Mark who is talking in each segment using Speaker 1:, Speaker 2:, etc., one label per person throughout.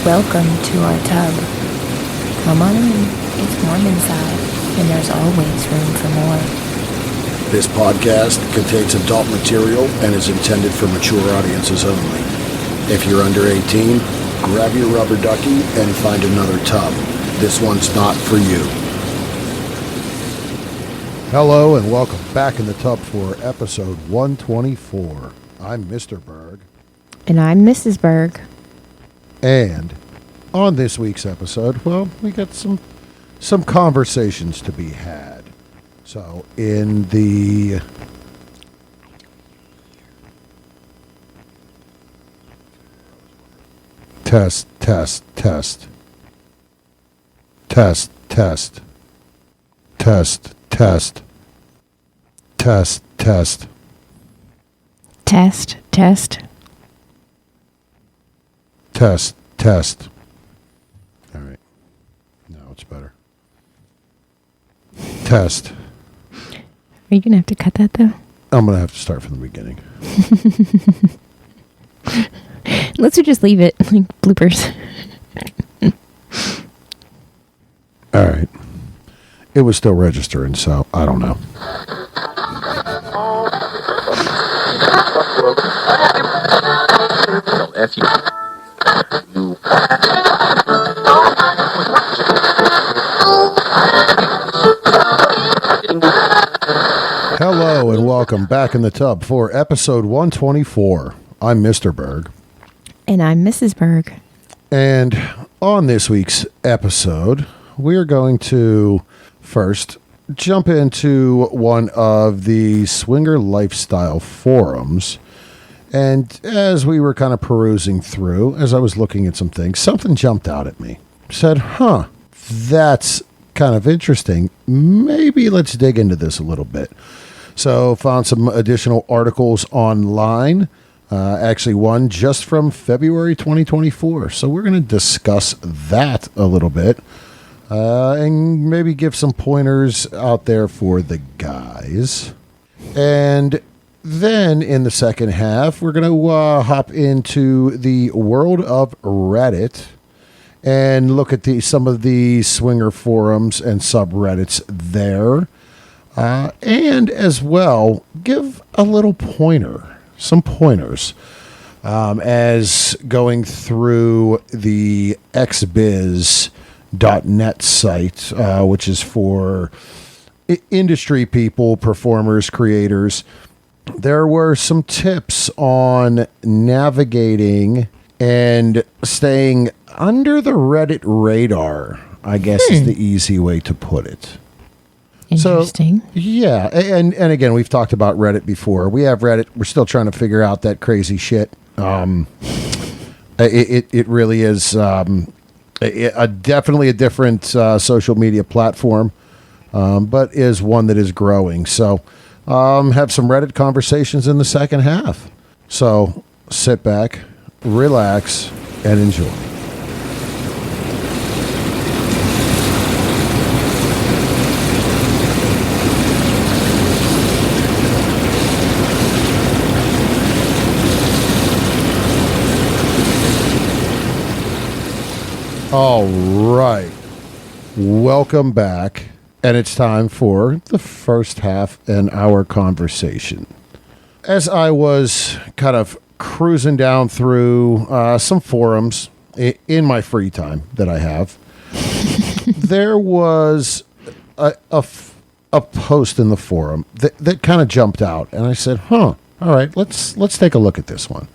Speaker 1: Welcome to our tub. Come on in. It's warm inside, and there's always room for more.
Speaker 2: This podcast contains adult material and is intended for mature audiences only. If you're under 18, grab your rubber ducky and find another tub. This one's not for you.
Speaker 3: Hello and welcome back in the tub for episode 124. I'm Mr. Berg.
Speaker 1: And I'm Mrs. Berg.
Speaker 3: And on this week's episode, well, we got some conversations to be had. So in the test. All right. Now it's better. Test.
Speaker 1: Are you going to have to cut that, though?
Speaker 3: I'm going to have to start from the beginning.
Speaker 1: Let's just leave it, like bloopers.
Speaker 3: All right. It was still registering, so I don't know. Hello and welcome back in the tub for episode 124. I'm Mr. Berg.
Speaker 1: And I'm Mrs. Berg.
Speaker 3: And on this week's episode, we're going to first jump into one of the swinger lifestyle forums. And as we were kind of perusing through, as I was looking at some things, something jumped out at me. Said, that's kind of interesting. Maybe let's dig into this a little bit. So found some additional articles online. Actually, one just from February 2024. So we're going to discuss that a little bit. And maybe give some pointers out there for the guys. And then in the second half, we're going to hop into the world of Reddit and look at some of the swinger forums and subreddits there. And as well, give a little some pointers, as going through the xbiz.net site, which is for industry people, performers, creators. There were some tips on navigating and staying under the Reddit radar, I guess is the easy way to put it.
Speaker 1: Interesting.
Speaker 3: So, yeah. And again, we've talked about Reddit before. We have Reddit. We're still trying to figure out that crazy shit. It really is definitely a different social media platform, but is one that is growing. So have some Reddit conversations in the second half. So sit back, relax, and enjoy. All right. Welcome back. And it's time for the first half in our conversation. As I was kind of cruising down through some forums in my free time that I have, there was a post in the forum that kind of jumped out. And I said, all right, let's take a look at this one.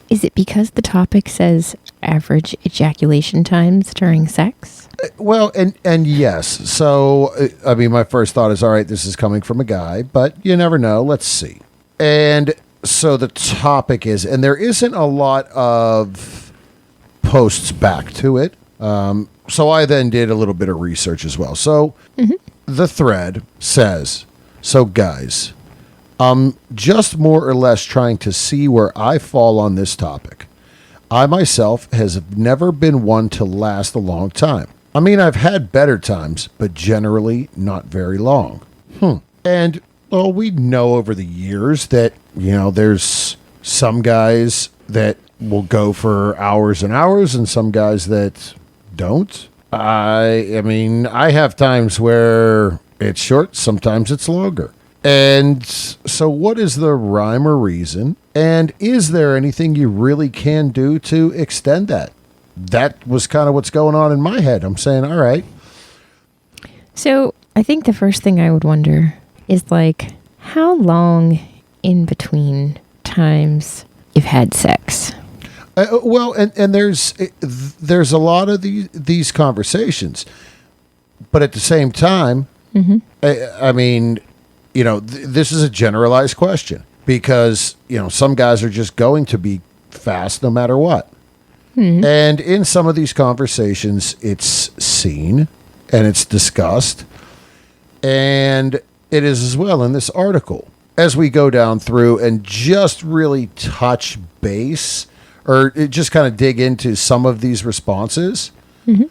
Speaker 1: Is it because the topic says average ejaculation times during sex?
Speaker 3: Well, and yes. So, I mean, my first thought is, all right, this is coming from a guy, but you never know. Let's see. And so the topic is, and there isn't a lot of posts back to it. So I then did a little bit of research as well. So the thread says, so guys, I'm just more or less trying to see where I fall on this topic. I myself has never been one to last a long time. I mean, I've had better times, but generally not very long. And, well, we know over the years that, there's some guys that will go for hours and hours, and some guys that don't. I mean, I have times where it's short, sometimes it's longer. And so what is the rhyme or reason? And is there anything you really can do to extend that? That was kind of what's going on in my head. I'm saying, all right.
Speaker 1: So I think the first thing I would wonder is like, how long in between times you've had sex?
Speaker 3: Well, and there's a lot of these conversations, but at the same time, I mean, you know, this is a generalized question because, you know, some guys are just going to be fast no matter what. And in some of these conversations, it's seen and it's discussed. And it is as well in this article. As we go down through and just really touch base or just kind of dig into some of these responses. You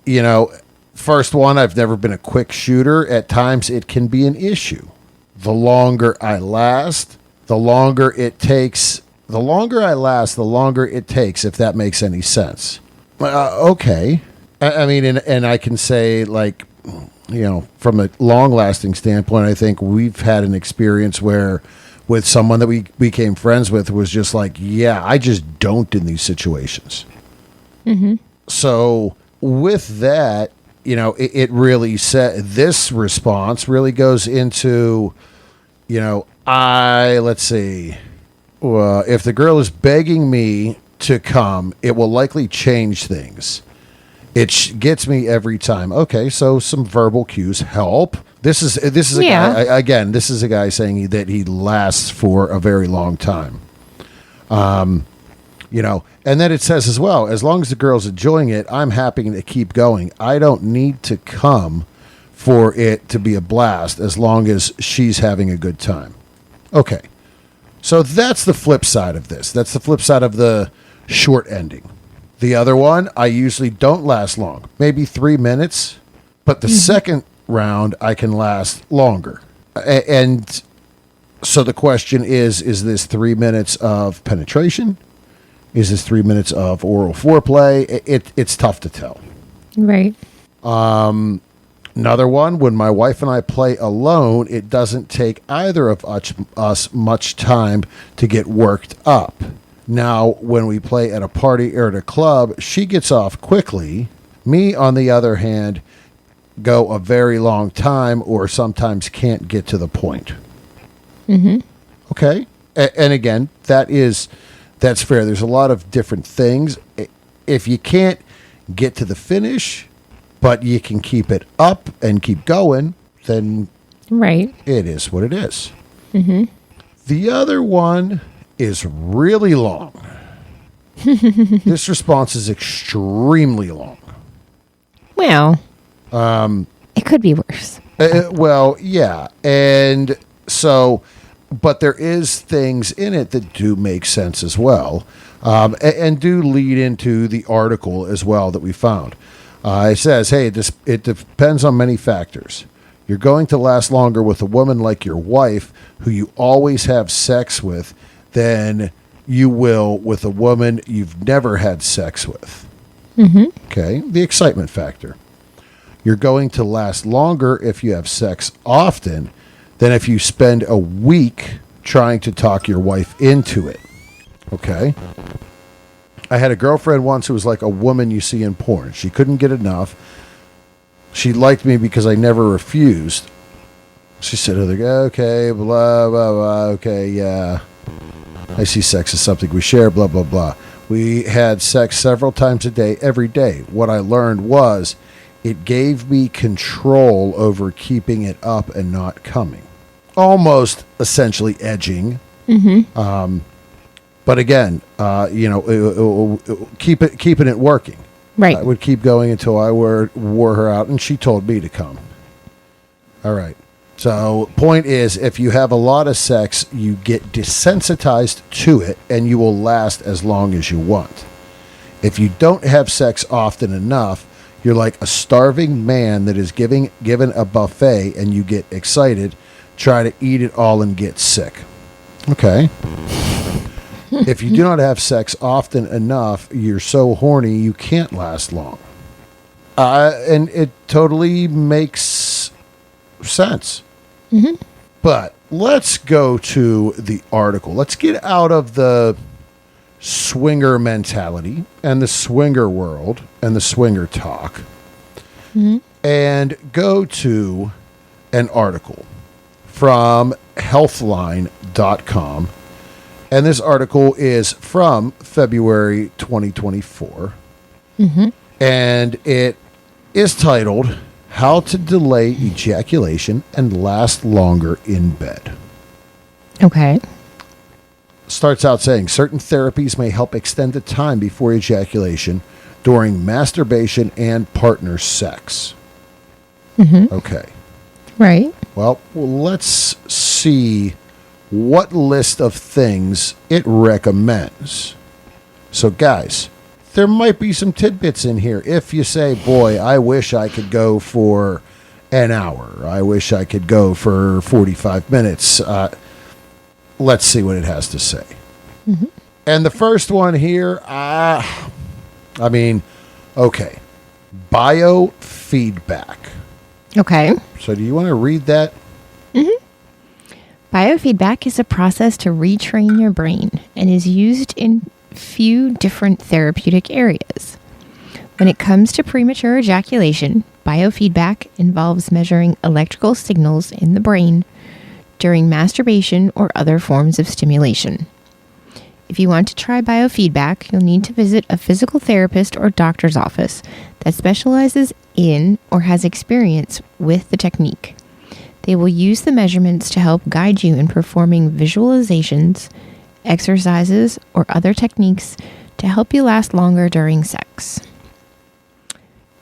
Speaker 3: know, first one, I've never been a quick shooter. At times it can be an issue. The longer I last, the longer it takes. The longer I last, the longer it takes, if that makes any sense. Okay. I mean, and I can say, like, you know, from a long-lasting standpoint, I think we've had an experience where with someone that we became friends with was just like, yeah, I just don't in these situations. So with that, you know, it really said this response really goes into, you know, let's see. If the girl is begging me to come, it will likely change things. It gets me every time. Okay, so some verbal cues help. This is a guy, again, this is a guy saying that he lasts for a very long time. You know, and then it says as well, as long as the girl's enjoying it, I'm happy to keep going. I don't need to come for it to be a blast as long as she's having a good time. Okay. So that's the flip side of this. That's the flip side of the short ending. The other one, I usually don't last long, maybe 3 minutes, but the second round I can last longer. And so the question is this 3 minutes of penetration? Is this 3 minutes of oral foreplay? It's tough to tell.
Speaker 1: Right.
Speaker 3: Another one, when my wife and I play alone, it doesn't take either of us much time to get worked up. Now, when we play at a party or at a club, she gets off quickly. Me, on the other hand, go a very long time or sometimes can't get to the point. Okay. And again, that's fair. There's a lot of different things. If you can't get to the finish, but you can keep it up and keep going, then
Speaker 1: right,
Speaker 3: it is what it is. The other one is really long. This response is extremely long.
Speaker 1: Well, it could be worse.
Speaker 3: Well, yeah. And so, but there is things in it that do make sense as well, and do lead into the article as well that we found. It says, hey, it depends on many factors. You're going to last longer with a woman like your wife, who you always have sex with, than you will with a woman you've never had sex with. Okay, the excitement factor. You're going to last longer if you have sex often than if you spend a week trying to talk your wife into it. Okay. I had a girlfriend once who was like a woman you see in porn. She couldn't get enough. She liked me because I never refused. She said, okay, blah, blah, blah, okay, yeah. I see sex as something we share, blah, blah, blah. We had sex several times a day, every day. What I learned was it gave me control over keeping it up and not coming. Almost essentially edging. But again, you know, keeping it working.
Speaker 1: Right.
Speaker 3: I would keep going until I wore her out, and she told me to come. All right. So, point is, if you have a lot of sex, you get desensitized to it, and you will last as long as you want. If you don't have sex often enough, you're like a starving man that is given a buffet, and you get excited, try to eat it all, and get sick. Okay. If you do not have sex often enough, you're so horny you can't last long. And it totally makes sense. But let's go to the article. Let's get out of the swinger mentality and the swinger world and the swinger talk and go to an article from Healthline.com. And this article is from February 2024. And it is titled, How to Delay Ejaculation and Last Longer in Bed.
Speaker 1: Okay.
Speaker 3: Starts out saying, certain therapies may help extend the time before ejaculation during masturbation and partner sex. Okay.
Speaker 1: Right.
Speaker 3: Well, let's see what list of things it recommends. So, guys, there might be some tidbits in here. If you say, boy, I wish I could go for an hour. I wish I could go for 45 minutes. Let's see what it has to say. And the first one here, okay. Biofeedback.
Speaker 1: Okay.
Speaker 3: So do you want to read that?
Speaker 1: Biofeedback is a process to retrain your brain and is used in few different therapeutic areas. When it comes to premature ejaculation, biofeedback involves measuring electrical signals in the brain during masturbation or other forms of stimulation. If you want to try biofeedback, you'll need to visit a physical therapist or doctor's office that specializes in or has experience with the technique. They will use the measurements to help guide you in performing visualizations, exercises, or other techniques to help you last longer during sex.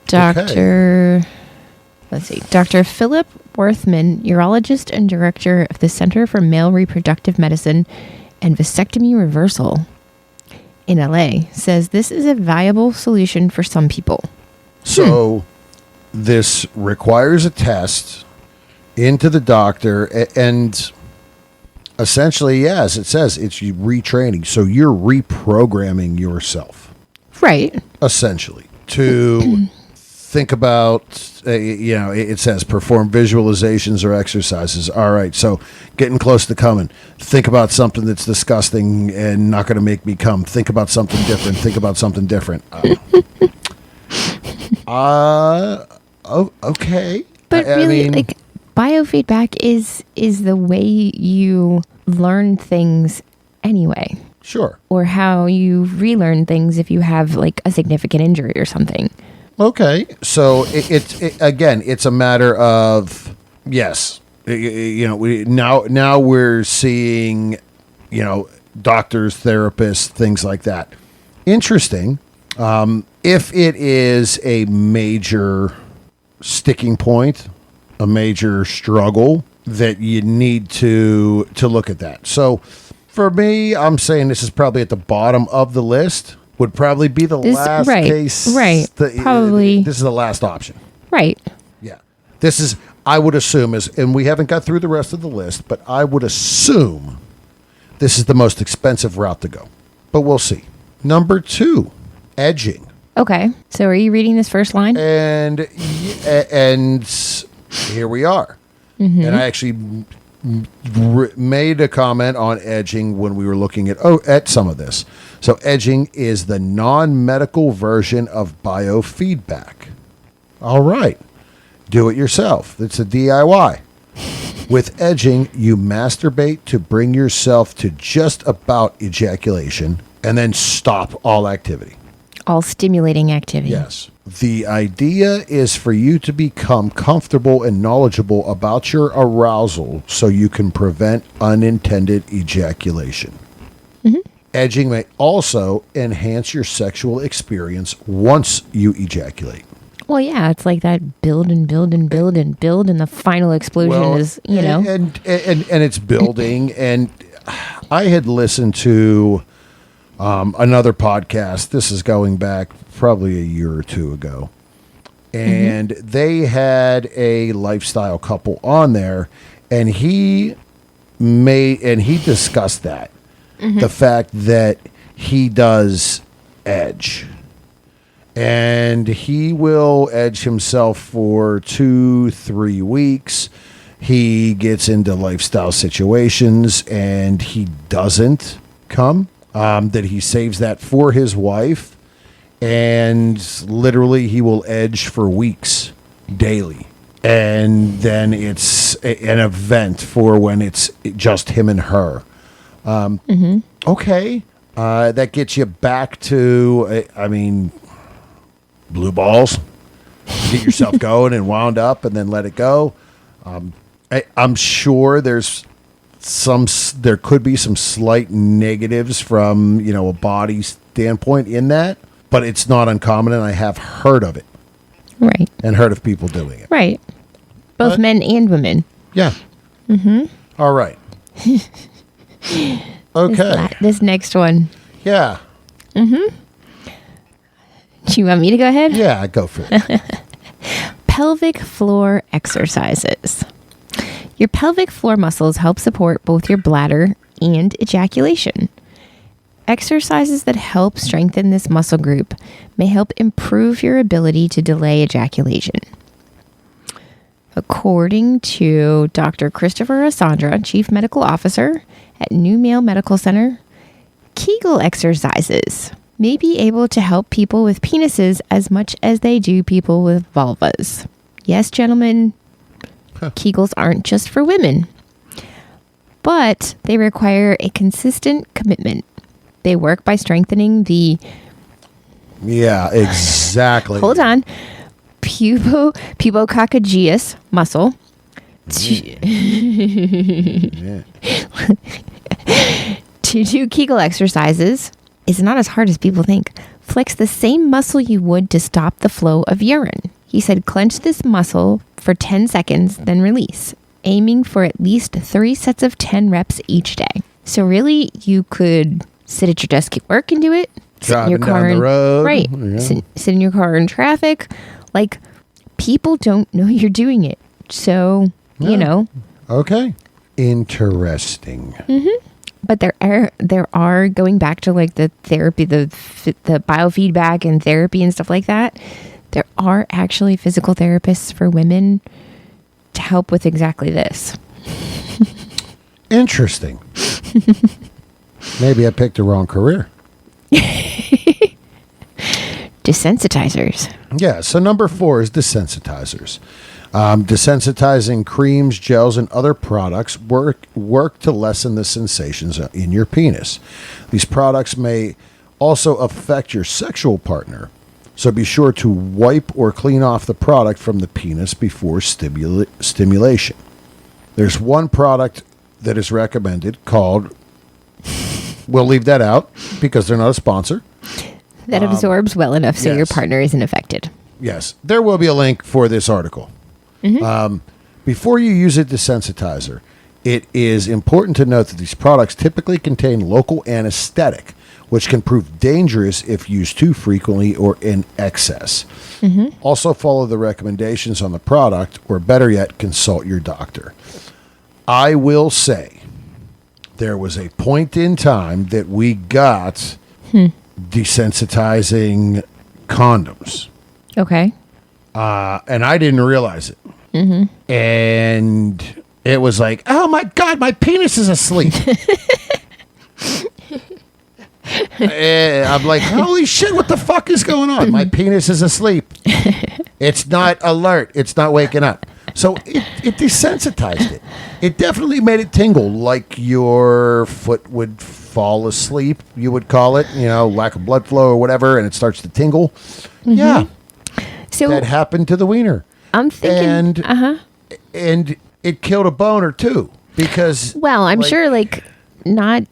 Speaker 1: Dr. Philip Worthman, urologist and director of the Center for Male Reproductive Medicine and Vasectomy Reversal in LA, says this is a viable solution for some people.
Speaker 3: So this requires a test into the doctor, and essentially, yes, it says it's retraining. So you're reprogramming yourself.
Speaker 1: Right.
Speaker 3: Essentially, to think about, it says perform visualizations or exercises. All right, so getting close to coming. Think about something that's disgusting and not going to make me come. Think about something different. Think about something different. Okay.
Speaker 1: But really, biofeedback is the way you learn things anyway.
Speaker 3: Sure.
Speaker 1: Or how you relearn things if you have a significant injury or something.
Speaker 3: Okay, so it's a matter of, yes, now we're seeing, doctors, therapists, things like that. Interesting. If it is a major sticking point, a major struggle, that you need to look at that. So for me, I'm saying this is probably at the bottom of the list. Would probably be the last case.
Speaker 1: Right. Probably.
Speaker 3: This is the last option.
Speaker 1: Right.
Speaker 3: Yeah. This is, I would assume, and we haven't got through the rest of the list, but I would assume this is the most expensive route to go. But we'll see. Number 2, edging.
Speaker 1: Okay. So are you reading this first line?
Speaker 3: And here we are. And I actually made a comment on edging when we were looking at some of this. So edging is the non-medical version of biofeedback. All right. Do it yourself. It's a DIY. With edging, you masturbate to bring yourself to just about ejaculation and then stop all activity.
Speaker 1: All stimulating activity.
Speaker 3: Yes. The idea is for you to become comfortable and knowledgeable about your arousal so you can prevent unintended ejaculation. Edging may also enhance your sexual experience once you ejaculate.
Speaker 1: Well, yeah, it's like that build and build and build and build, and the final explosion is,
Speaker 3: And it's building. And I had listened to another podcast. This is going back probably a year or two ago. And they had a lifestyle couple on there, and he discussed that the fact that he does edge. And he will edge himself for 2-3 weeks. He gets into lifestyle situations and he doesn't come. That he saves that for his wife. And literally he will edge for weeks daily. And then it's an event for when it's just him and her. Okay. That gets you back to, blue balls. Get yourself going and wound up and then let it go. I'm sure there could be some slight negatives from, a body standpoint in that, but it's not uncommon, and I have heard of it.
Speaker 1: Right.
Speaker 3: And heard of people doing it.
Speaker 1: Right. Both men and women.
Speaker 3: Yeah. All right. Okay.
Speaker 1: This next one.
Speaker 3: Yeah.
Speaker 1: Do you want me to go ahead?
Speaker 3: Yeah, go for it.
Speaker 1: Pelvic floor exercises. Your pelvic floor muscles help support both your bladder and ejaculation. Exercises that help strengthen this muscle group may help improve your ability to delay ejaculation. According to Dr. Christopher Asandra, Chief Medical Officer at New Male Medical Center, Kegel exercises may be able to help people with penises as much as they do people with vulvas. Yes, gentlemen, Kegels aren't just for women, but they require a consistent commitment. They work by strengthening the...
Speaker 3: Yeah, exactly.
Speaker 1: Hold on. Pubococcygeus muscle. To do Kegel exercises is not as hard as people think. Flex the same muscle you would to stop the flow of urine. He said clench this muscle for 10 seconds, then release, aiming for at least 3 sets of 10 reps each day. So really, you could sit at your desk at work and do it. Sit in your car
Speaker 3: down the road.
Speaker 1: Right. Yeah. Sit in your car in traffic. Like, people don't know you're doing it. So,
Speaker 3: Okay. Interesting.
Speaker 1: But there are going back to like the therapy, the biofeedback and therapy and stuff like that. There are actually physical therapists for women to help with exactly this.
Speaker 3: Interesting. Maybe I picked the wrong career.
Speaker 1: Desensitizers.
Speaker 3: Yeah, so number 4 is desensitizers. Desensitizing creams, gels, and other products work to lessen the sensations in your penis. These products may also affect your sexual partner, so be sure to wipe or clean off the product from the penis before stimulation. There's one product that is recommended called, we'll leave that out because they're not a sponsor.
Speaker 1: That absorbs well enough so your partner isn't affected.
Speaker 3: Yes, there will be a link for this article. Before you use a desensitizer, it is important to note that these products typically contain local anesthetic, which can prove dangerous if used too frequently or in excess. Also follow the recommendations on the product, or better yet, consult your doctor. I will say there was a point in time that we got desensitizing condoms.
Speaker 1: Okay.
Speaker 3: And I didn't realize it. And it was like, oh my God, my penis is asleep. And I'm like, holy shit, what the fuck is going on? My penis is asleep. It's not alert. It's not waking up. So it desensitized it. It definitely made it tingle, like your foot would fall asleep, you would call it, lack of blood flow or whatever, and it starts to tingle. Yeah. So that happened to the wiener.
Speaker 1: I'm thinking,
Speaker 3: and it killed a boner too, because
Speaker 1: I'm sure not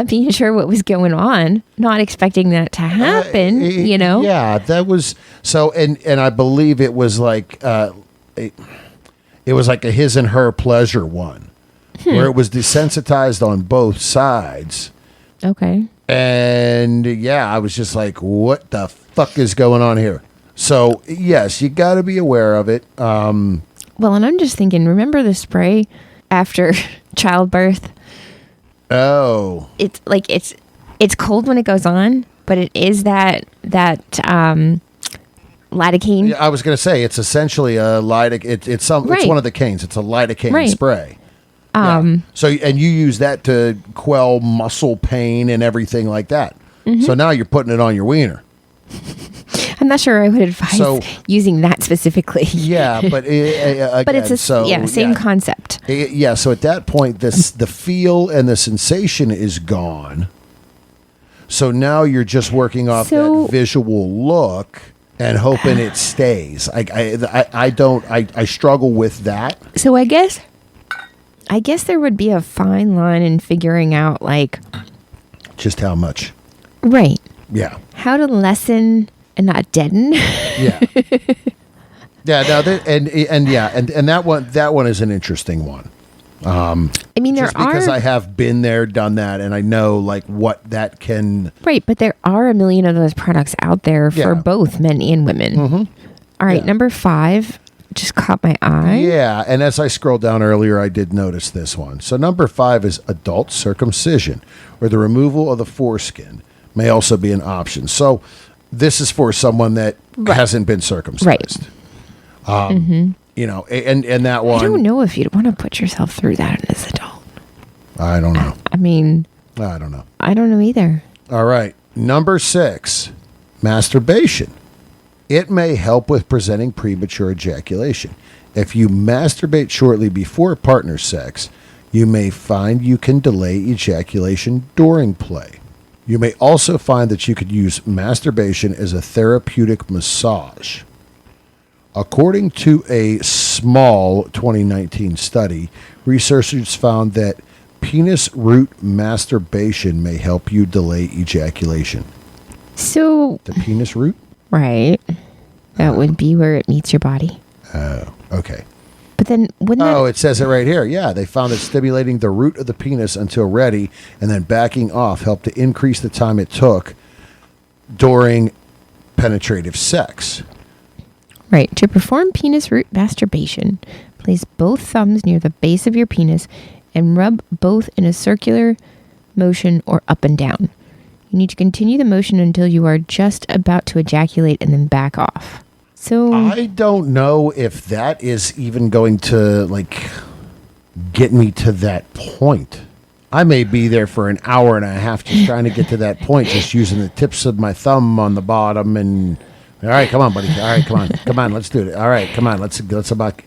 Speaker 1: being sure what was going on, not expecting that to happen,
Speaker 3: Yeah, that was so, and I believe it was like it was like a his and her pleasure one, where it was desensitized on both sides.
Speaker 1: Okay.
Speaker 3: And I was just like, what the fuck is going on here? So, yes, you got to be aware of it.
Speaker 1: And I'm just thinking, remember the spray after childbirth?
Speaker 3: Oh.
Speaker 1: It's like it's cold when it goes on, but it is that lidocaine.
Speaker 3: Yeah, I was going to say it's essentially a lidocaine. It's one of the canes. It's a lidocaine spray. So and you use that to quell muscle pain and everything like that. So now you're putting it on your wiener.
Speaker 1: I'm not sure I would advise using that specifically.
Speaker 3: Yeah, but again,
Speaker 1: but it's same concept.
Speaker 3: So at that point, the feel and the sensation is gone. So now you're just working off that visual look and hoping it stays. I struggle with that.
Speaker 1: So I guess there would be a fine line in figuring out like
Speaker 3: just how much.
Speaker 1: Right.
Speaker 3: Yeah.
Speaker 1: How to lessen and not deaden.
Speaker 3: Yeah. Yeah. No. And that one is an interesting one. I
Speaker 1: mean,
Speaker 3: just because I have been there, done that, and I know like what that can.
Speaker 1: Right, but there are a million of those products out there for both men and women. All right, number 5 just caught my eye.
Speaker 3: Yeah, and as I scrolled down earlier, I did notice this one. So number 5 is adult circumcision, or the removal of the foreskin may also be an option. So this is for someone that hasn't been circumcised. Right. You know, and that one.
Speaker 1: I don't know if you'd want to put yourself through that as an adult.
Speaker 3: I don't know.
Speaker 1: I mean,
Speaker 3: I don't know.
Speaker 1: I don't know either.
Speaker 3: All right. Number 6, masturbation. It may help with preventing premature ejaculation. If you masturbate shortly before partner sex, you may find you can delay ejaculation during play. You may also find that you could use masturbation as a therapeutic massage. According to a small 2019 study, researchers found that penis root masturbation may help you delay ejaculation.
Speaker 1: So
Speaker 3: the penis root?
Speaker 1: Right. That would be where it meets your body.
Speaker 3: Oh, okay.
Speaker 1: But then wouldn't that...
Speaker 3: Oh, it says it right here. Yeah, they found that stimulating the root of the penis until ready and then backing off helped to increase the time it took during penetrative sex.
Speaker 1: Right. To perform penis root masturbation, place both thumbs near the base of your penis and rub both in a circular motion or up and down. You need to continue the motion until you are just about to ejaculate and then back off. So
Speaker 3: I don't know if that is even going to like get me to that point. I may be there for an hour and a half just trying to get to that point, just using the tips of my thumb on the bottom and all right, come on, buddy. All right, come on, let's do it. All right, come on, let's about.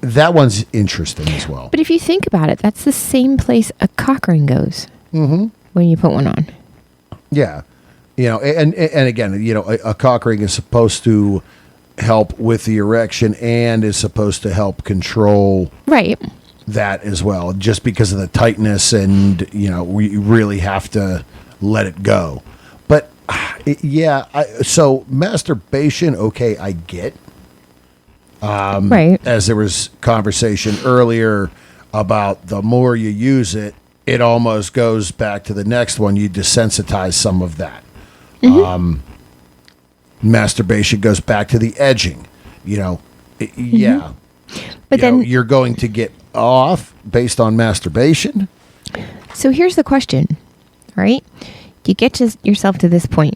Speaker 3: That one's interesting as well.
Speaker 1: But if you think about it, that's the same place a cock ring goes when you put one on.
Speaker 3: Yeah, you know, and again, you know, a cock ring is supposed to help with the erection and is supposed to help control that as well. Just because of the tightness, and you know, we really have to let it go. But so masturbation, okay, I get. As there was conversation earlier about the more you use it, it almost goes back to the next one. You desensitize some of that. Masturbation goes back to the edging. You know, but then you're going to get off based on masturbation.
Speaker 1: So here's the question, right? You get yourself to this point,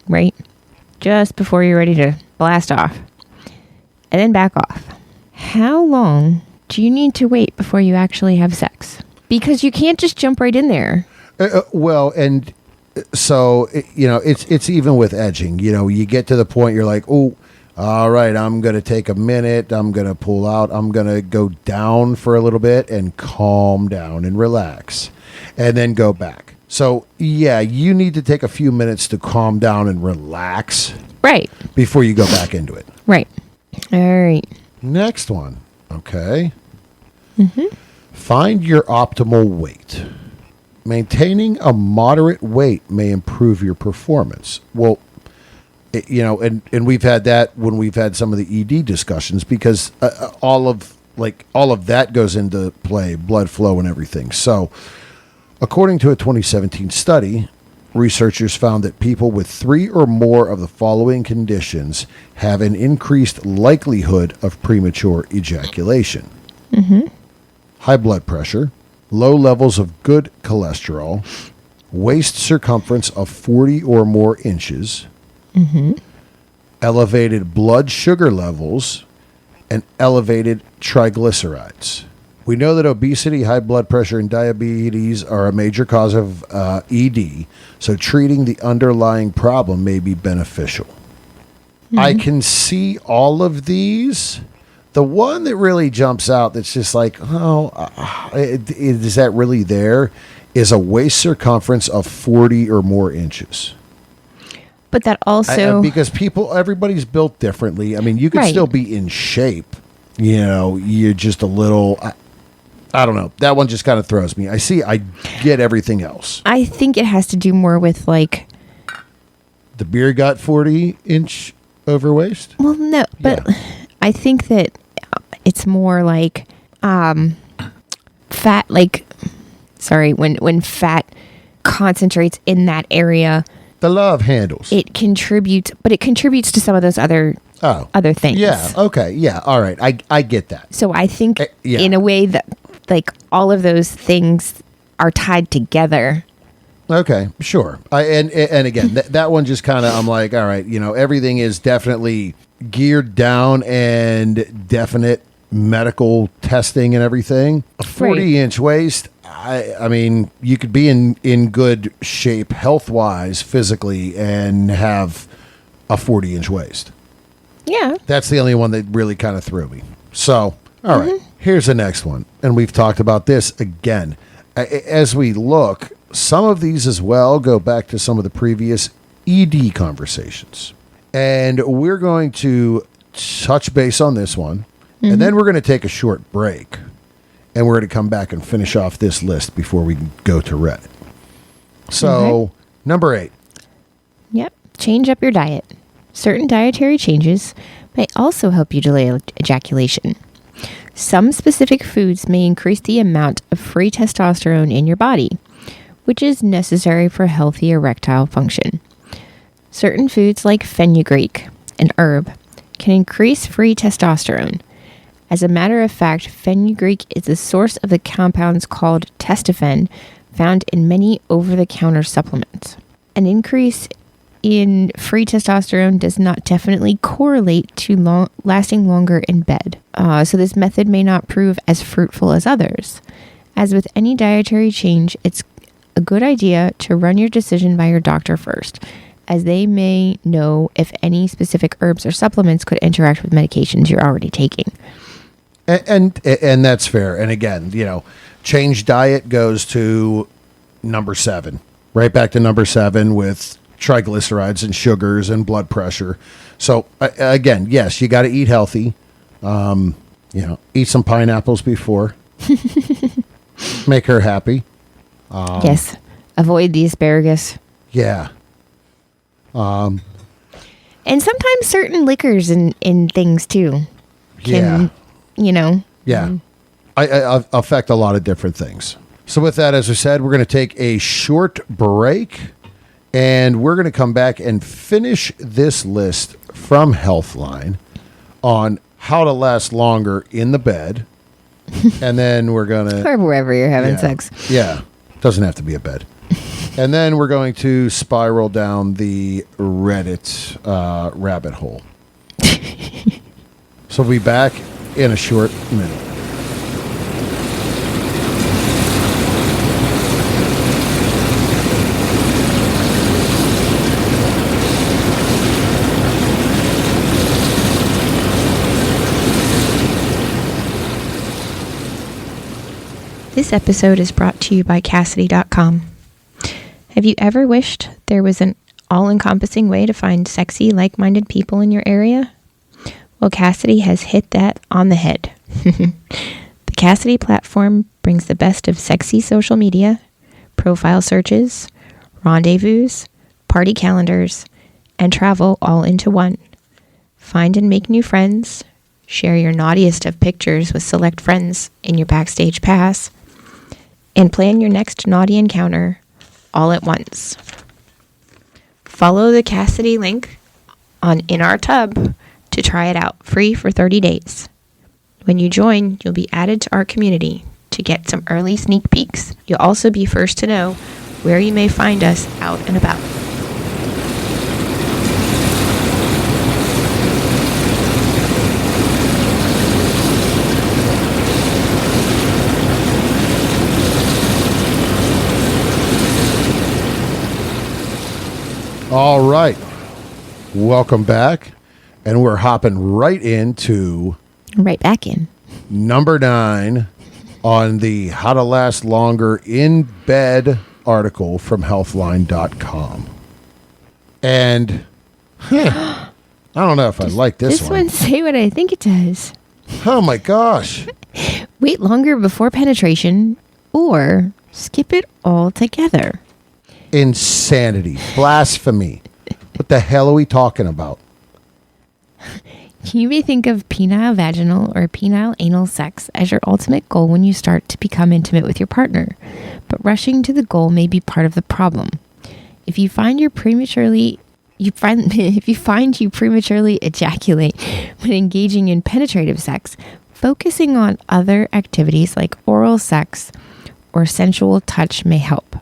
Speaker 1: right? Just before you're ready to blast off. And then back off. How long do you need to wait before you actually have sex? Because you can't just jump right in there.
Speaker 3: Well, and so, you know, it's even with edging. You know, you get to the point you're like, oh, all right, I'm going to take a minute. I'm going to pull out. I'm going to go down for a little bit and calm down and relax and then go back. So, yeah, you need to take a few minutes to calm down and relax.
Speaker 1: Right.
Speaker 3: Before you go back into it.
Speaker 1: Right. All right.
Speaker 3: Next one. Okay. Find your optimal weight. Maintaining a moderate weight may improve your performance. Well, you know, and we've had that when we've had some of the ED discussions because all of that goes into play, blood flow and everything. So, according to a 2017 study, researchers found that people with 3 or more of the following conditions have an increased likelihood of premature ejaculation. High blood pressure, low levels of good cholesterol, waist circumference of 40 or more inches, elevated blood sugar levels, and elevated triglycerides. We know that obesity, high blood pressure, and diabetes are a major cause of ED, so treating the underlying problem may be beneficial. I can see all of these. The one that really jumps out that's just like, is that really there, is a waist circumference of 40 or more inches.
Speaker 1: But that also...
Speaker 3: because everybody's built differently. I mean, you could still be in shape. You're just a little... I don't know. That one just kind of throws me. I get everything else.
Speaker 1: I think it has to do more with like...
Speaker 3: The beer got 40-inch over waist?
Speaker 1: Well, no, but I think that it's more like fat, when fat concentrates in that area...
Speaker 3: The love handles.
Speaker 1: It contributes to some of those other things.
Speaker 3: Yeah. Okay. Yeah. All right. I get that.
Speaker 1: So I think in a way that like all of those things are tied together.
Speaker 3: Okay. Sure. And again, that one just kind of, I'm like, all right, everything is definitely geared down and definite medical testing and everything. A 40-inch waist. I mean, you could be in good shape health-wise, physically, and have a 40-inch waist.
Speaker 1: Yeah.
Speaker 3: That's the only one that really kind of threw me. So, all right, here's the next one. And we've talked about this again. As we look, some of these as well go back to some of the previous ED conversations. And we're going to touch base on this one, and then we're going to take a short break. And we're going to come back and finish off this list before we go to Reddit. So, number 8.
Speaker 1: Yep. Change up your diet. Certain dietary changes may also help you delay ejaculation. Some specific foods may increase the amount of free testosterone in your body, which is necessary for healthy erectile function. Certain foods like fenugreek, an herb, can increase free testosterone. As a matter of fact, fenugreek is the source of the compounds called testofen found in many over-the-counter supplements. An increase in free testosterone does not definitely correlate to lasting longer in bed. So this method may not prove as fruitful as others. As with any dietary change, it's a good idea to run your decision by your doctor first, as they may know if any specific herbs or supplements could interact with medications you're already taking.
Speaker 3: And that's fair. And again, change diet goes to number 7, right back to number 7 with triglycerides and sugars and blood pressure. So again, yes, you got to eat healthy. Eat some pineapples before. Make her happy.
Speaker 1: Yes. Avoid the asparagus.
Speaker 3: Yeah.
Speaker 1: And sometimes certain liquors and things too can,
Speaker 3: I affect a lot of different things. So with that, as I said, we're going to take a short break, and we're going to come back and finish this list from Healthline on how to last longer in the bed. And then we're going to...
Speaker 1: or wherever you're having sex.
Speaker 3: Yeah. Doesn't have to be a bed. And then we're going to spiral down the Reddit rabbit hole. So we'll be back in a short minute.
Speaker 1: This episode is brought to you by Cassidy.com. Have you ever wished there was an all-encompassing way to find sexy, like-minded people in your area? Well, Cassidy has hit that on the head. The Cassidy platform brings the best of sexy social media, profile searches, rendezvous, party calendars, and travel all into one. Find and make new friends, share your naughtiest of pictures with select friends in your Backstage Pass, and plan your next naughty encounter all at once. Follow the Cassidy link in our tub to try it out free for 30 days. When you join, you'll be added to our community to to get some early sneak peeks. You'll also be first to know where you may find us out and about.
Speaker 3: All right. Welcome back. And we're hopping right into
Speaker 1: Right back in.
Speaker 3: number 9 on the How to Last Longer in Bed article from Healthline.com. And I don't know if I like this one.
Speaker 1: This one say what I think it does.
Speaker 3: Oh my gosh.
Speaker 1: Wait longer before penetration or skip it altogether.
Speaker 3: Insanity. Blasphemy. What the hell are we talking about?
Speaker 1: You may think of penile vaginal or penile anal sex as your ultimate goal when you start to become intimate with your partner, but rushing to the goal may be part of the problem. If you find you prematurely ejaculate when engaging in penetrative sex, focusing on other activities like oral sex or sensual touch may help.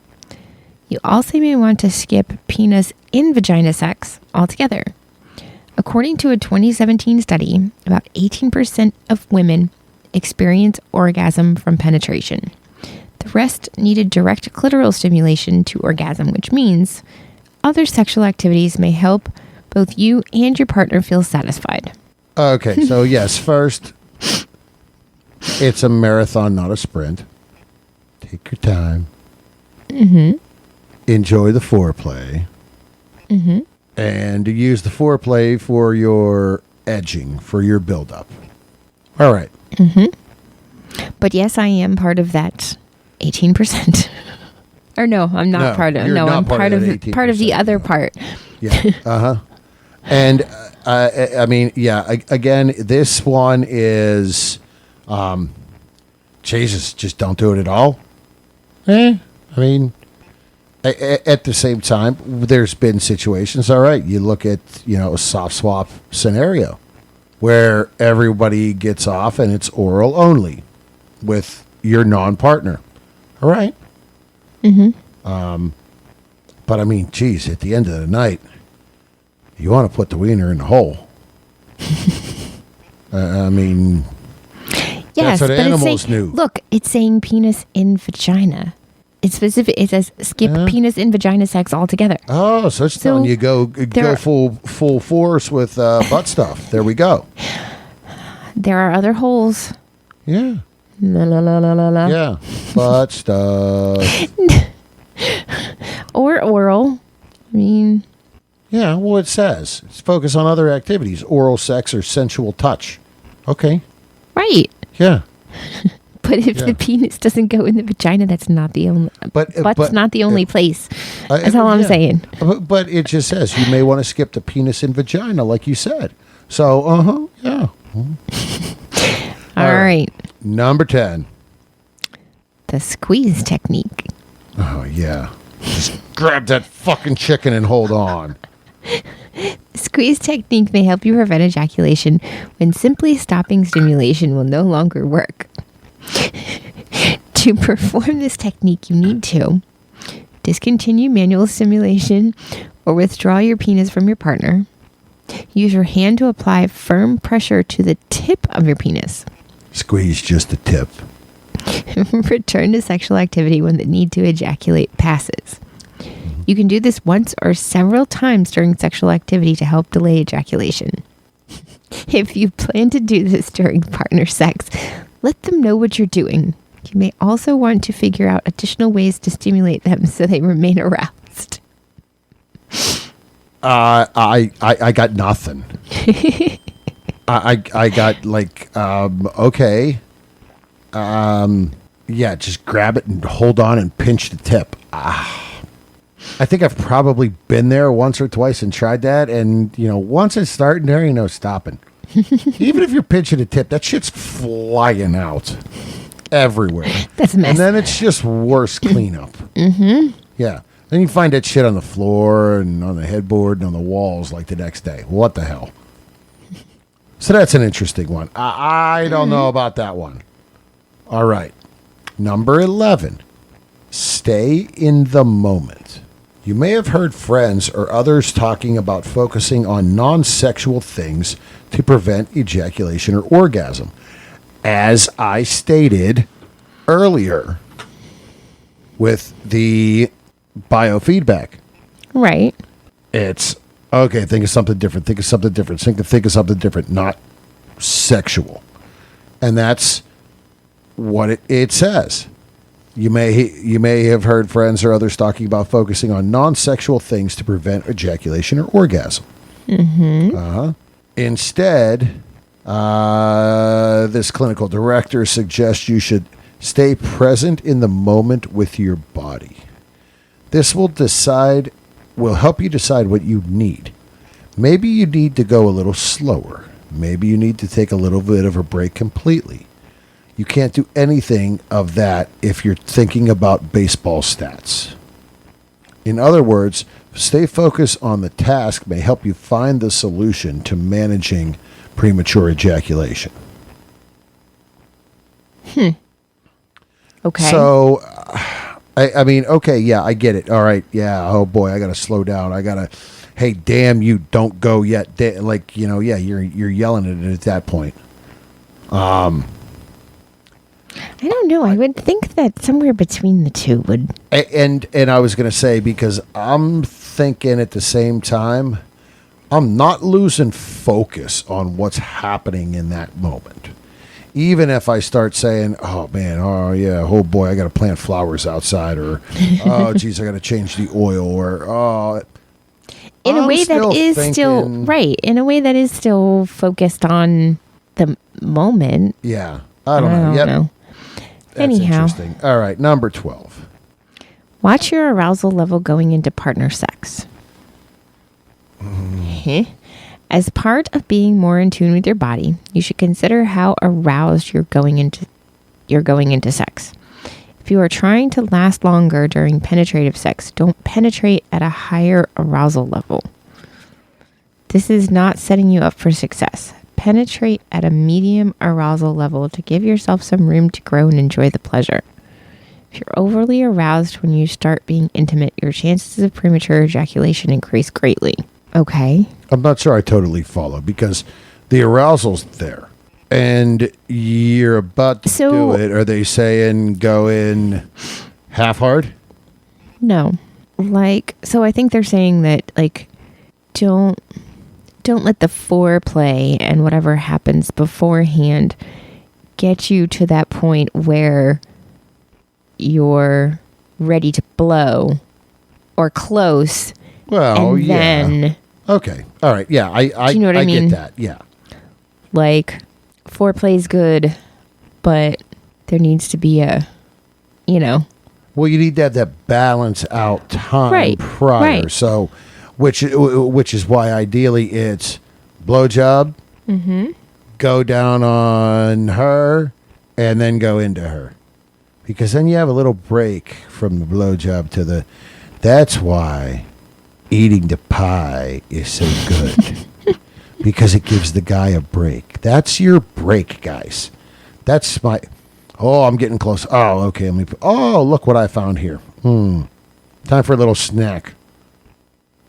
Speaker 1: You also may want to skip penis in vagina sex altogether. According to a 2017 study, about 18% of women experience orgasm from penetration. The rest needed direct clitoral stimulation to orgasm, which means other sexual activities may help both you and your partner feel satisfied.
Speaker 3: Okay, so yes, first, it's a marathon, not a sprint. Take your time.
Speaker 1: Mm-hmm.
Speaker 3: Enjoy the foreplay.
Speaker 1: Mm-hmm.
Speaker 3: And use the foreplay for your edging, for your buildup. All right.
Speaker 1: Mm-hmm. But yes, I am part of that 18%. Or no, I'm not part of. No, I'm part of the other part.
Speaker 3: Yeah. Uh-huh. And I mean, yeah, again, this one is Jesus, just don't do it at all. I mean, at the same time, there's been situations, all right, you look at, a soft swap scenario where everybody gets off and it's oral only with your non-partner. All right.
Speaker 1: Mm-hmm.
Speaker 3: But I mean, geez, at the end of the night, you want to put the wiener in the hole. I mean,
Speaker 1: yes,
Speaker 3: that's what
Speaker 1: but
Speaker 3: animals
Speaker 1: saying,
Speaker 3: knew.
Speaker 1: Look, it's saying penis in vagina. It's specific. It says skip penis in vagina sex altogether.
Speaker 3: Oh, so it's telling you go full force with butt stuff. There we go.
Speaker 1: There are other holes.
Speaker 3: Yeah.
Speaker 1: La la la la la la.
Speaker 3: Yeah. Butt stuff.
Speaker 1: Or oral. I mean.
Speaker 3: Yeah, well, it says it's focus on other activities, oral sex or sensual touch. Okay.
Speaker 1: Right.
Speaker 3: Yeah.
Speaker 1: But if the penis doesn't go in the vagina, that's not the only. Butt's not the only place. That's all I'm saying.
Speaker 3: But it just says you may want to skip the penis in vagina, like you said. So, yeah.
Speaker 1: All right.
Speaker 3: Number 10.
Speaker 1: The squeeze technique.
Speaker 3: Oh yeah. Just grab that fucking chicken and hold on.
Speaker 1: The squeeze technique may help you prevent ejaculation when simply stopping stimulation will no longer work. To perform this technique, you need to discontinue manual stimulation or withdraw your penis from your partner. Use your hand to apply firm pressure to the tip of your penis.
Speaker 3: Squeeze just the tip.
Speaker 1: Return to sexual activity when the need to ejaculate passes. You can do this once or several times during sexual activity to help delay ejaculation. If you plan to do this during partner sex, let them know what you're doing. You may also want to figure out additional ways to stimulate them so they remain aroused.
Speaker 3: I got nothing. I got like, okay. Yeah, just grab it and hold on and pinch the tip. I think I've probably been there once or twice and tried that. And, once it's starting, there ain't no stopping. Even if you're pinching the tip, that shit's flying out everywhere.
Speaker 1: That's a mess.
Speaker 3: And then it's just worse cleanup. Mm-hmm. Yeah. Then you find that shit on the floor and on the headboard and on the walls like the next day. What the hell? So that's an interesting one. I don't know about that one. All right. Number 11, stay in the moment. You may have heard friends or others talking about focusing on non-sexual things to prevent ejaculation or orgasm. As I stated earlier with the biofeedback.
Speaker 1: Right.
Speaker 3: It's, okay, think of something different. Think of something different. Think of something different, not sexual. And that's what it says. You may have heard friends or others talking about focusing on non-sexual things to prevent ejaculation or orgasm.
Speaker 1: Mm-hmm.
Speaker 3: Instead, this clinical director suggests you should stay present in the moment with your body. This will help you decide what you need. Maybe you need to go a little slower. Maybe you need to take a little bit of a break completely. You can't do anything of that if you're thinking about baseball stats. In other words, stay focused on the task may help you find the solution to managing premature ejaculation.
Speaker 1: Okay.
Speaker 3: So, I mean, okay, yeah, I get it. All right, yeah, oh boy, I got to slow down. Hey, damn you, don't go yet. You're yelling at it at that point.
Speaker 1: I don't know. I would think that somewhere between the two would.
Speaker 3: And I was going to say, because I'm thinking at the same time, I'm not losing focus on what's happening in that moment. Even if I start saying, oh man, oh yeah, oh boy, I got to plant flowers outside, or oh geez, I got to change the oil, or oh.
Speaker 1: In a way that is still right. In a way that is still focused on the moment.
Speaker 3: Yeah, I don't know. That's
Speaker 1: Anyhow.
Speaker 3: Interesting. All right, number 12.
Speaker 1: Watch your arousal level going into partner sex. As part of being more in tune with your body, you should consider how aroused you're going into sex. If you are trying to last longer during penetrative sex, don't penetrate at a higher arousal level. This is not setting you up for success. Penetrate at a medium arousal level to give yourself some room to grow and enjoy the pleasure. If you're overly aroused when you start being intimate, your chances of premature ejaculation increase greatly. Okay.
Speaker 3: I'm not sure I totally follow, because the arousal's there and you're about to do it. Are they saying go in half hard?
Speaker 1: No. So I think they're saying that, don't let the foreplay and whatever happens beforehand get you to that point where you're ready to blow or close.
Speaker 3: Well,
Speaker 1: and then,
Speaker 3: okay. All right. Yeah. I
Speaker 1: do you know what I mean?
Speaker 3: Get that. Yeah.
Speaker 1: Foreplay's good, but there needs to be
Speaker 3: well, you need to have that balance out time prior.
Speaker 1: Right.
Speaker 3: So, which is why ideally it's blowjob, go down on her, and then go into her, because then you have a little break from the blowjob to the. That's why eating the pie is so good, because it gives the guy a break. That's your break, guys. That's my. Oh, I'm getting close. Oh, okay. Look what I found here. Time for a little snack.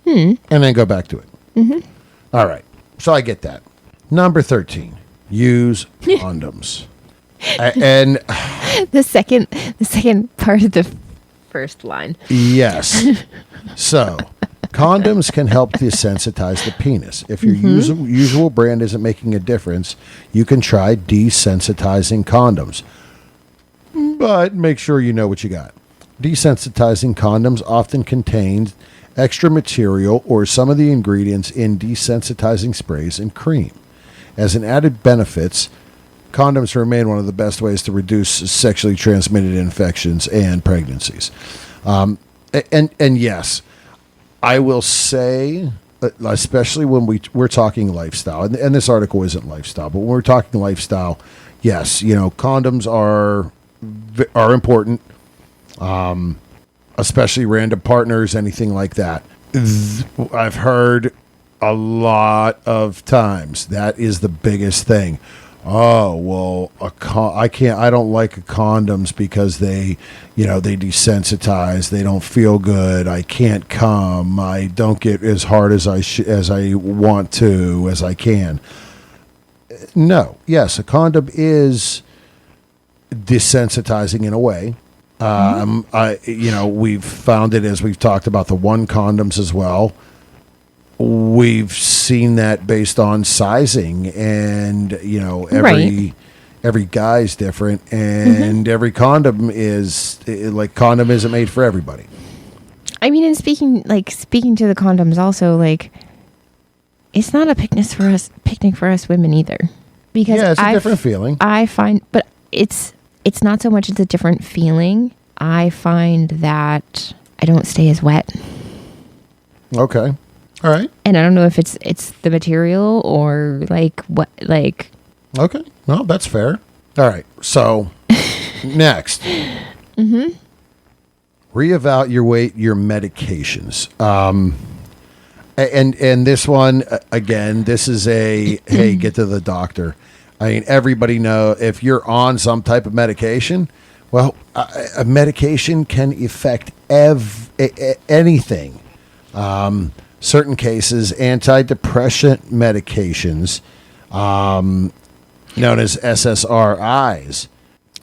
Speaker 3: And then go back to it. All right. So I get that. Number 13. Use condoms. And
Speaker 1: the second part of the first line.
Speaker 3: Yes. So condoms can help desensitize the penis. If your usual brand isn't making a difference, you can try desensitizing condoms. But make sure you know what you got. Desensitizing condoms often contains extra material or some of the ingredients in desensitizing sprays and cream. As an added benefits, condoms remain one of the best ways to reduce sexually transmitted infections and pregnancies. And yes, I will say, especially when we're talking lifestyle, and this article isn't lifestyle, but when we're talking lifestyle, yes, condoms are important, especially random partners, anything like that. I've heard a lot of times that is the biggest thing. oh, well, I don't like condoms because they desensitize. They don't feel good. I can't come. I don't get as hard as I want to, as I can. No. Yes, a condom is desensitizing in a way. We've found it as we've talked about the one condoms as well. We've seen that based on sizing, and every guy's different, and every condom is condom isn't made for everybody.
Speaker 1: I mean, and speaking to the condoms also, like, it's not a picnic for us women either, because
Speaker 3: it's a different feeling.
Speaker 1: I find, but it's not so much it's a different feeling. I find that I don't stay as wet.
Speaker 3: Okay. All right.
Speaker 1: And I don't know if it's the material or what.
Speaker 3: Okay. Well, that's fair. All right. So next. Reevaluate your medications. And this one, again, this is hey, get to the doctor. I mean, everybody know if you're on some type of medication, well, a medication can affect anything. Certain cases, antidepressant medications, known as SSRIs,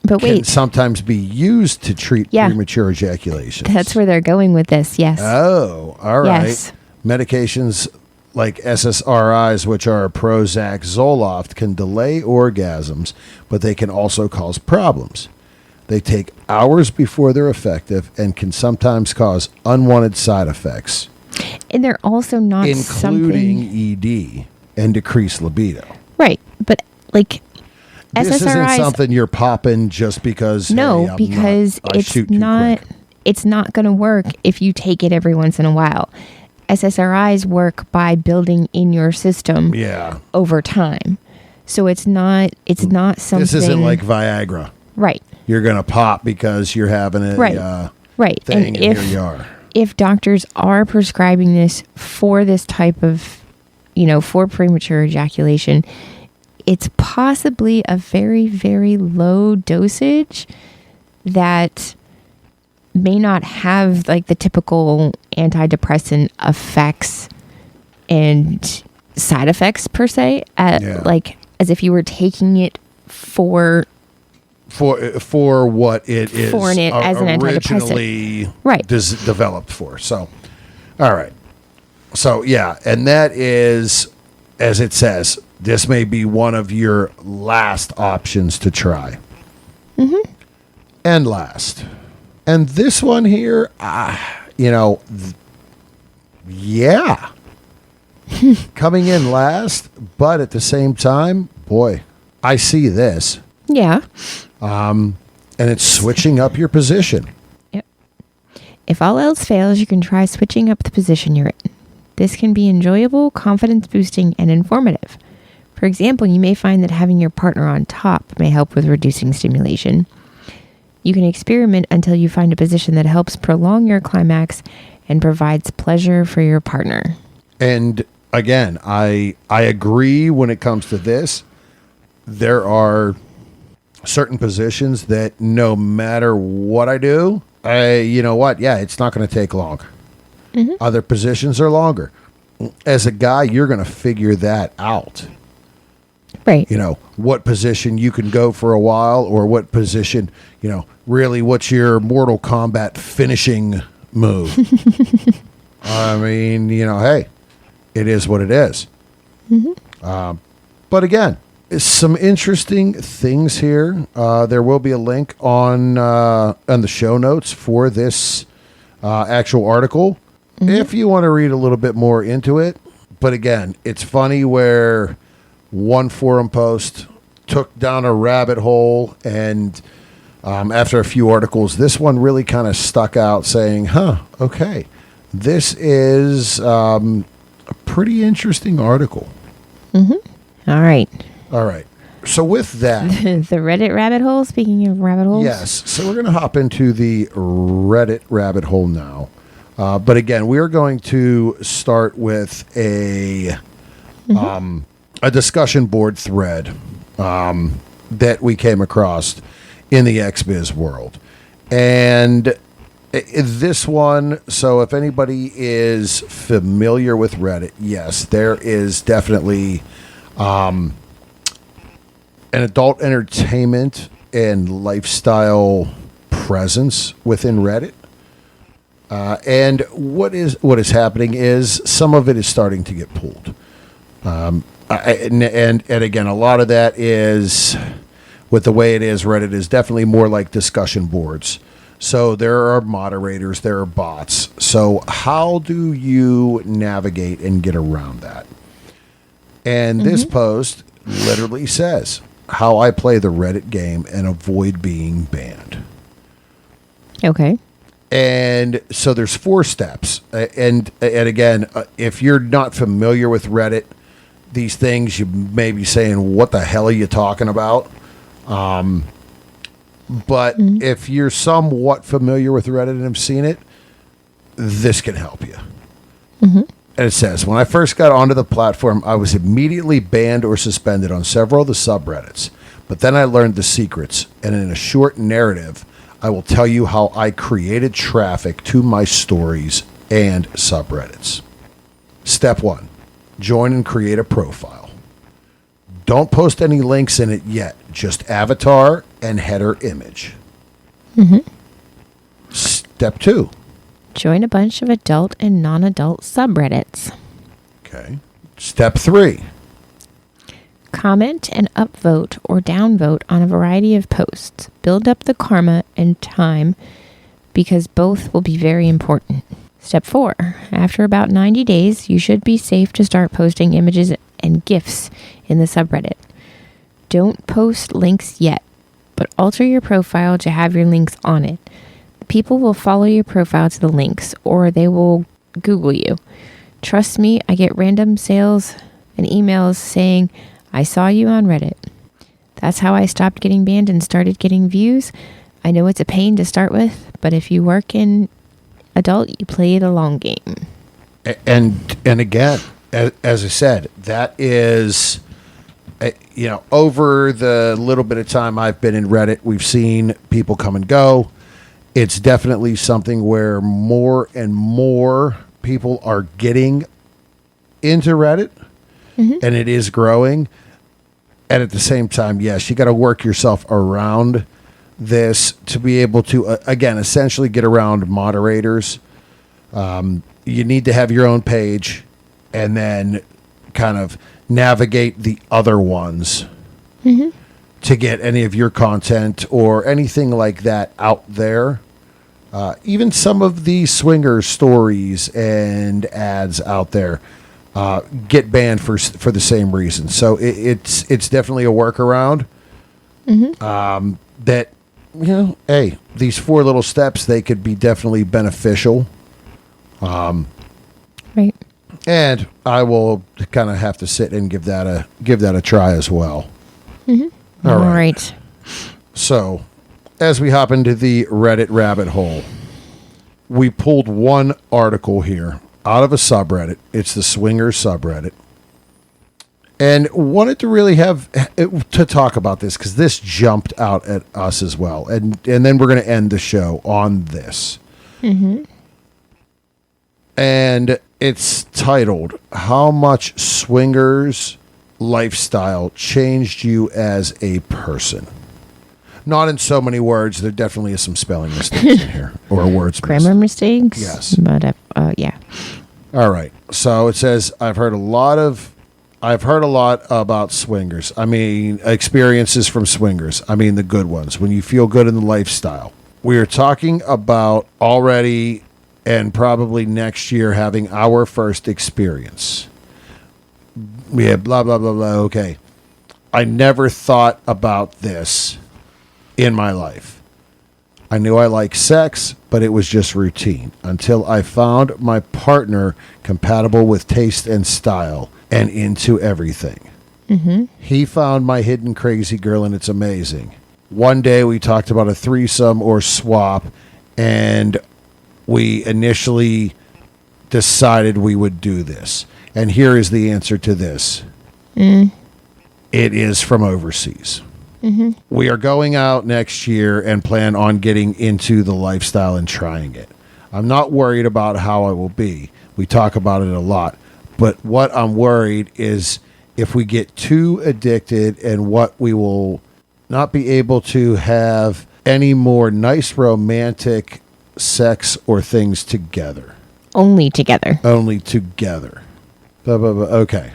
Speaker 3: can sometimes be used to treat premature ejaculation.
Speaker 1: That's where they're going with this, yes.
Speaker 3: Oh, all right.
Speaker 1: Yes.
Speaker 3: Medications like SSRIs, which are Prozac, Zoloft, can delay orgasms, but they can also cause problems. They take hours before they're effective and can sometimes cause unwanted side effects.
Speaker 1: And they're also not
Speaker 3: including ED and decreased libido.
Speaker 1: Right. But
Speaker 3: this
Speaker 1: SSRIs
Speaker 3: isn't something you're popping just because
Speaker 1: it's not going to work if you take it every once in a while. SSRIs work by building in your system over time. So it's not something.
Speaker 3: This isn't like Viagra.
Speaker 1: Right.
Speaker 3: You're going to pop because you're having a thing, and here you are.
Speaker 1: If doctors are prescribing this for this type of, for premature ejaculation, it's possibly a very, very low dosage that may not have the typical antidepressant effects and side effects per se, as if you were taking it for what it is as an
Speaker 3: originally
Speaker 1: antidepressant.
Speaker 3: Developed for. So, all right. So, and that is, as it says, this may be one of your last options to try. And last. And this one here, coming in last, but at the same time, boy, I see this.
Speaker 1: Yeah.
Speaker 3: And it's switching up your position.
Speaker 1: Yep. If all else fails, you can try switching up the position you're in. This can be enjoyable, confidence boosting, and informative. For example, you may find that having your partner on top may help with reducing stimulation. You can experiment until you find a position that helps prolong your climax and provides pleasure for your partner.
Speaker 3: And again, I agree when it comes to this. There are certain positions that no matter what I do, it's not going to take long. Other positions are longer. As a guy, you're going to figure that out.
Speaker 1: Right.
Speaker 3: What position you can go for a while, or what position, really what's your Mortal Kombat finishing move. I mean, hey, it is what it is. But again, some interesting things here. There will be a link on the show notes for this actual article if you want to read a little bit more into it. But again, it's funny where one forum post took down a rabbit hole, and after a few articles, this one really kind of stuck out, saying, okay, this is a pretty interesting article.
Speaker 1: All right.
Speaker 3: So with that,
Speaker 1: the Reddit rabbit hole, speaking of rabbit holes.
Speaker 3: Yes. So we're going to hop into the Reddit rabbit hole now. But again, we are going to start with a discussion board thread. that we came across in the XBiz world. And this one, so if anybody is familiar with Reddit, yes, there is definitely an adult entertainment and lifestyle presence within Reddit. And what is happening is some of it is starting to get pulled. And again, a lot of that is, with the way it is, Reddit is definitely more like discussion boards. So there are moderators, there are bots. So how do you navigate and get around that? And this post literally says how I play the Reddit game and avoid being banned.
Speaker 1: Okay.
Speaker 3: And so there's 4 steps. And again, if you're not familiar with Reddit, these things, you may be saying, what the hell are you talking about? But if you're somewhat familiar with Reddit and have seen it, this can help you. And it says, when I first got onto the platform, I was immediately banned or suspended on several of the subreddits. But then I learned the secrets. And in a short narrative, I will tell you how I created traffic to my stories and subreddits. Step 1, join and create a profile. Don't post any links in it yet, just avatar and header image. Step 2.
Speaker 1: Join a bunch of adult and non-adult subreddits.
Speaker 3: Okay. Step 3.
Speaker 1: Comment and upvote or downvote on a variety of posts. Build up the karma and time because both will be very important. Step 4. After about 90 days, you should be safe to start posting images and GIFs in the subreddit. Don't post links yet, but alter your profile to have your links on it. People will follow your profile to the links, or they will Google you. Trust me, I get random sales and emails saying, I saw you on Reddit. That's how I stopped getting banned and started getting views. I know it's a pain to start with, but if you work in adult, you play the long game.
Speaker 3: And again, as I said, that is, over the little bit of time I've been in Reddit, we've seen people come and go. It's definitely something where more and more people are getting into Reddit, and it is growing. And at the same time, yes, you got to work yourself around this to be able to, again, essentially get around moderators. You need to have your own page and then kind of navigate the other ones to get any of your content or anything like that out there. Even some of the swinger stories and ads out there get banned for the same reason. So it's definitely a workaround. That, hey, these 4 little steps, they could be definitely beneficial.
Speaker 1: Right.
Speaker 3: And I will kind of have to sit and give that a try as well. All right. So, as we hop into the Reddit rabbit hole, we pulled one article here out of a subreddit. It's the Swingers subreddit. And wanted to really have to talk about this because this jumped out at us as well. And then we're going to end the show on this. And it's titled, How Much Swingers Lifestyle Changed You as a Person. Not in so many words. There definitely is some spelling mistakes in here. Or words
Speaker 1: Grammar mistakes?
Speaker 3: Yes.
Speaker 1: But, yeah.
Speaker 3: All right. So it says, I've heard a lot about swingers. I mean, experiences from swingers. I mean, the good ones. When you feel good in the lifestyle. We are talking about already and probably next year having our first experience. We had blah, blah, blah, blah. Okay. I never thought about this in my life. I knew I liked sex, but it was just routine until I found my partner compatible with taste and style and into everything. He found my hidden crazy girl, and it's amazing. One day we talked about a threesome or swap, and we initially decided we would do this. And here is the answer to this. it is from overseas. We are going out next year and plan on getting into the lifestyle and trying it. I'm not worried about how it will be. We talk about it a lot. But what I'm worried is if we get too addicted and what we will not be able to have any more nice romantic sex or things together.
Speaker 1: Only together.
Speaker 3: Only together. Okay.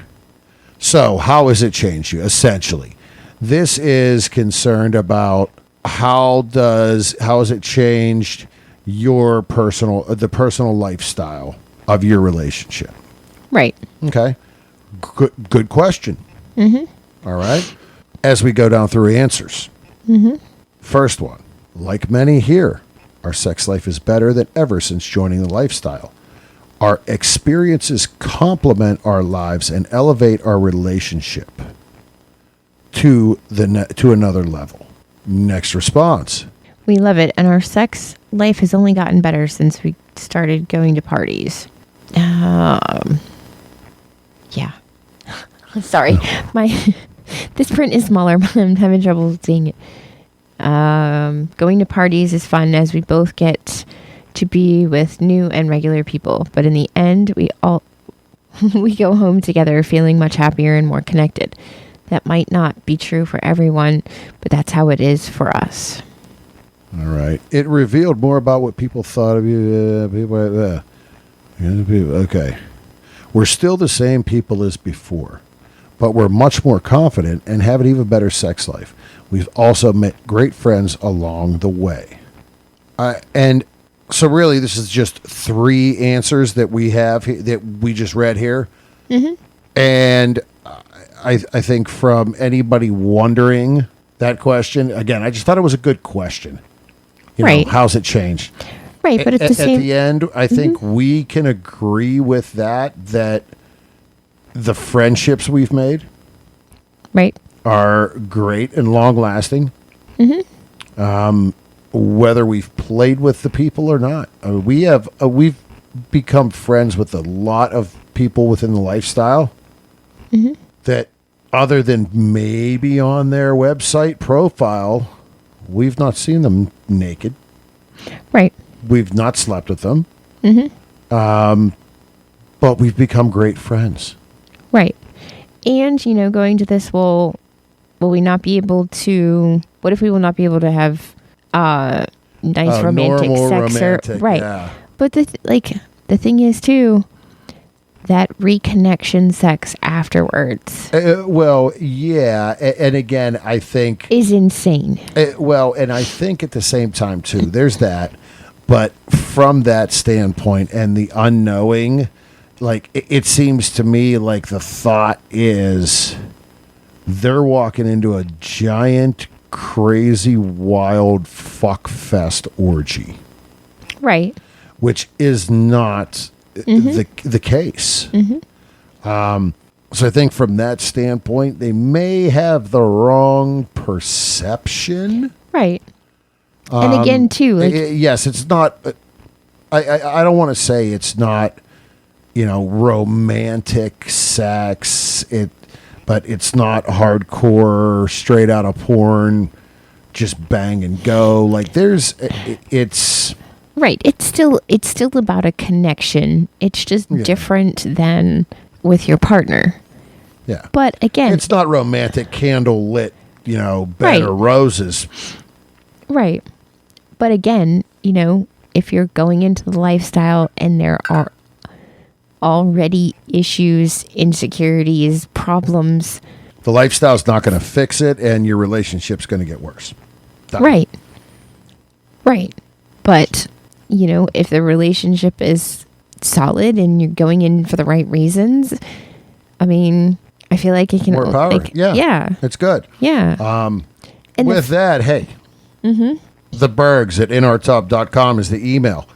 Speaker 3: So how has it changed you? Essentially, this is concerned about how has it changed your the personal lifestyle of your relationship?
Speaker 1: Right.
Speaker 3: Okay. Good question. All right. As we go down through answers. First one, like many here, our sex life is better than ever since joining the lifestyle. Our experiences complement our lives and elevate our relationship to another level. Next response.
Speaker 1: We love it, and our sex life has only gotten better since we started going to parties. Yeah. Sorry, this print is smaller, but I'm having trouble seeing it. Going to parties is fun as we both get to be with new and regular people, but in the end, we go home together feeling much happier and more connected. That might not be true for everyone, but that's how it is for us.
Speaker 3: All right. It revealed more about what people thought of you. Okay. We're still the same people as before, but we're much more confident and have an even better sex life. We've also met great friends along the way. And so really, this is just 3 answers that we have that we just read here. And I think from anybody wondering that question, again, I just thought it was a good question. You know, how's it changed?
Speaker 1: Right, but at
Speaker 3: the end, I think we can agree with that the friendships we've made are great and long-lasting. Whether we've played with the people or not. We've become friends with a lot of people within the lifestyle that other than maybe on their website profile, we've not seen them naked.
Speaker 1: Right.
Speaker 3: We've not slept with them. But we've become great friends.
Speaker 1: Right. And, going to this, will we not be able to, what if we will not be able to have nice romantic sex? Right. Yeah. But the thing is, too, that reconnection sex afterwards.
Speaker 3: Well, yeah. And again, I think
Speaker 1: is insane.
Speaker 3: And I think at the same time, too, there's that. But from that standpoint and the unknowing, it seems to me like the thought is they're walking into a giant, crazy, wild fuck fest orgy.
Speaker 1: Right.
Speaker 3: Which is not the case. So I think from that standpoint, they may have the wrong perception.
Speaker 1: Right. And again, too,
Speaker 3: yes, it's not. I don't want to say it's not, romantic sex. But it's not hardcore, straight out of porn, just bang and go. It's
Speaker 1: right. It's still about a connection. It's just different than with your partner.
Speaker 3: Yeah.
Speaker 1: But again,
Speaker 3: it's not romantic, candle lit, bed of roses.
Speaker 1: Right. But again, if you're going into the lifestyle and there are already issues, insecurities, problems,
Speaker 3: the lifestyle's not going to fix it and your relationship's going to get worse.
Speaker 1: Right. But, if the relationship is solid and you're going in for the right reasons, I mean, I feel like it can...
Speaker 3: More power. Yeah. It's good.
Speaker 1: Yeah.
Speaker 3: And with that, hey... thebergs@inartub.com is the email.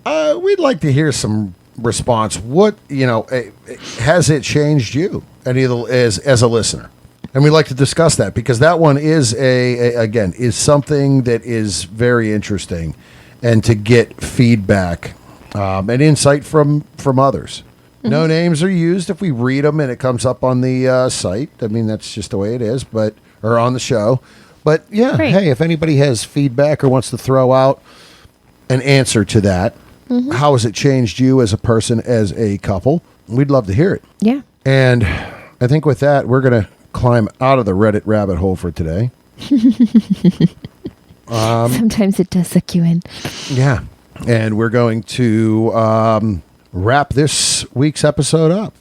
Speaker 3: We'd like to hear some response. What, has it changed you as a listener? And we'd like to discuss that because that one is is something that is very interesting, and to get feedback and insight from others. No names are used if we read them and it comes up on the site. I mean, that's just the way it is, or on the show. But yeah,
Speaker 1: Great.
Speaker 3: Hey, if anybody has feedback or wants to throw out an answer to that, how has it changed you as a person, as a couple? We'd love to hear it.
Speaker 1: Yeah.
Speaker 3: And I think with that, we're going to climb out of the Reddit rabbit hole for today.
Speaker 1: Sometimes it does suck you in.
Speaker 3: Yeah. And we're going to wrap this week's episode up.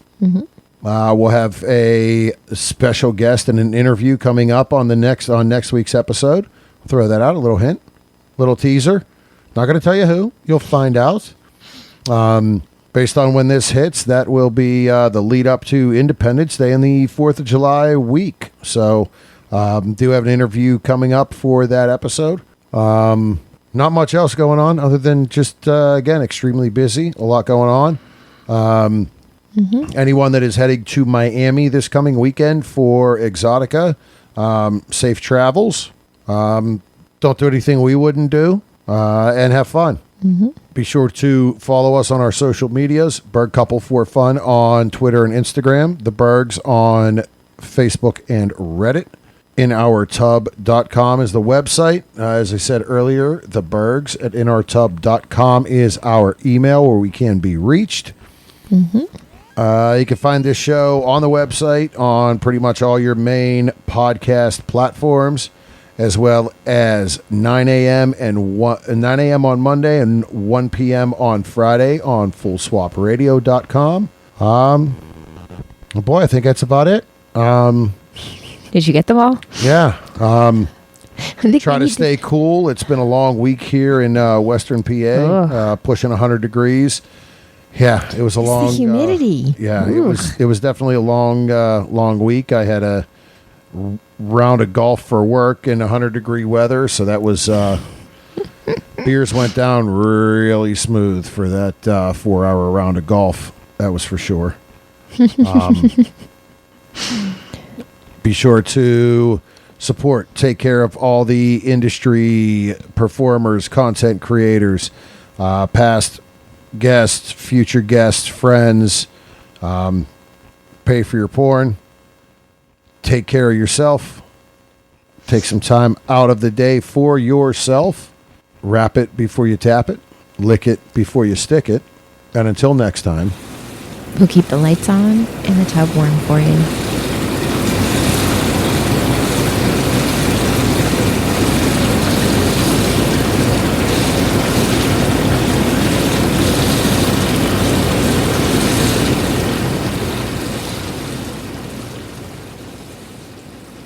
Speaker 3: We'll have a special guest and an interview coming up on next week's episode. I'll throw that out, a little hint, little teaser. Not going to tell you who. You'll find out. Based on when this hits, that will be the lead up to Independence Day and the 4th of July week. So do have an interview coming up for that episode. Not much else going on other than just, again, extremely busy. A lot going on. Anyone that is heading to Miami this coming weekend for Exotica, safe travels. Don't do anything we wouldn't do, and have fun. Be sure to follow us on our social medias, Berg Couple for Fun on Twitter and Instagram, The Bergs on Facebook and Reddit. InOurTub.com is the website. As I said earlier, The Bergs at InOurTub.com is our email where we can be reached. You can find this show on the website on pretty much all your main podcast platforms, as well as 9 a.m. on Monday and 1 p.m. on Friday on FullSwapRadio.com. Boy, I think that's about it.
Speaker 1: Did you get them all?
Speaker 3: Yeah.
Speaker 1: I think
Speaker 3: Try to stay cool. It's been a long week here in Western PA, pushing 100 degrees. Yeah, it was a long.
Speaker 1: The humidity.
Speaker 3: It was definitely a long week. I had a round of golf for work in 100-degree weather, so that was beers went down really smooth for that 4-hour round of golf. That was for sure. Be sure to support, take care of all the industry performers, content creators, past guests, future guests, friends. Pay for your porn. Take care of yourself. Take some time out of the day for yourself. Wrap it before you tap it. Lick it before you stick it. And until next time,
Speaker 1: we'll keep the lights on and the tub warm for you.